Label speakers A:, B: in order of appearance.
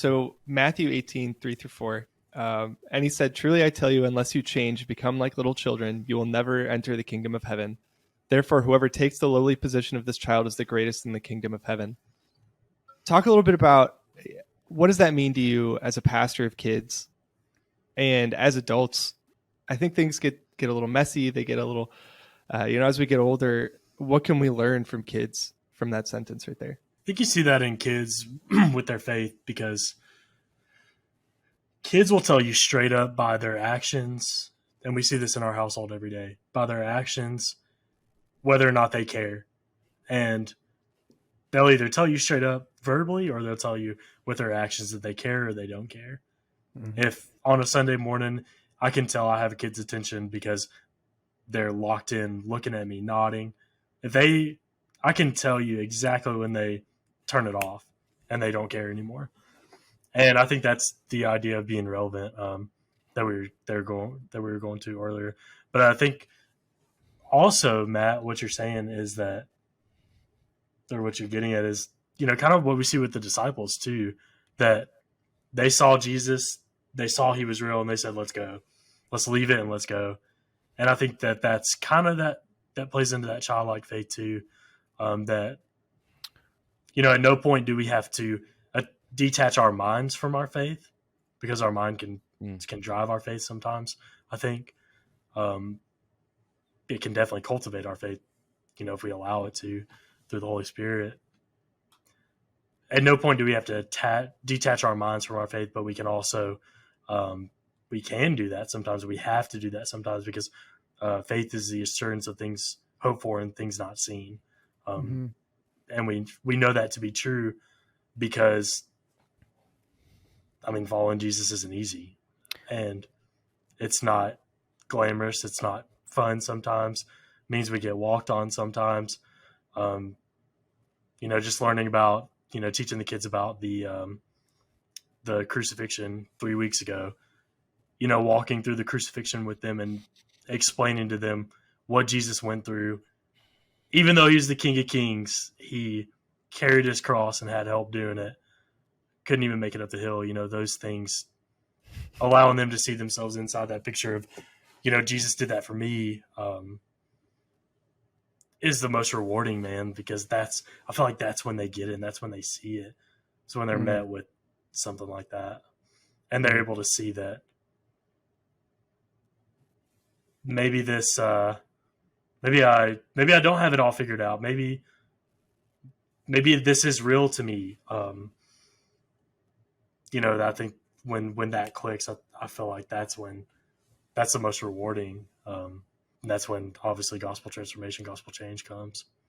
A: So Matthew 18:3-4. And he said, "Truly I tell you, unless you change, become like little children, you will never enter the kingdom of heaven. Therefore, whoever takes the lowly position of this child is the greatest in the kingdom of heaven." Talk a little bit about what does that mean to you as a pastor of kids and as adults. I think things get a little messy. They get a little, as we get older, what can we learn from kids from that sentence right there?
B: I think you see that in kids with their faith, because kids will tell you straight up by their actions, and we see this in our household every day, by their actions, whether or not they care. And they'll either tell you straight up verbally, or they'll tell you with their actions that they care or they don't care. Mm-hmm. If on a Sunday morning, I can tell I have a kid's attention because they're locked in, looking at me, nodding. I can tell you exactly when they turn it off and they don't care anymore. And I think that's the idea of being relevant that we were going to earlier. But I think also, Matt, what you're saying is that, or what you're getting at is, kind of what we see with the disciples too, that they saw Jesus, they saw he was real, and they said, "Let's go, let's leave it and let's go." And I think that that's kind of that plays into that childlike faith too. That at no point do we have to detach our minds from our faith, because our mind can drive our faith sometimes. I think it can definitely cultivate our faith, if we allow it to, through the Holy Spirit. At no point do we have to detach our minds from our faith, but we can also we can do that sometimes. We have to do that sometimes, because faith is the assurance of things hoped for and things not seen. And we know that to be true because, following Jesus isn't easy, and it's not glamorous. It's not fun sometimes. It means we get walked on sometimes. Just learning about, teaching the kids about the crucifixion 3 weeks ago, walking through the crucifixion with them and explaining to them what Jesus went through. Even though he was the King of Kings, he carried his cross and had help doing it. Couldn't even make it up the hill. Those things, allowing them to see themselves inside that picture of, Jesus did that for me, is the most rewarding, man, because I feel like that's when they get it, and that's when they see it. It's when they're met with something like that, and they're able to see that maybe this, maybe I don't have it all figured out. Maybe this is real to me. I think when that clicks, I feel like that's the most rewarding. And that's when obviously gospel transformation, gospel change comes.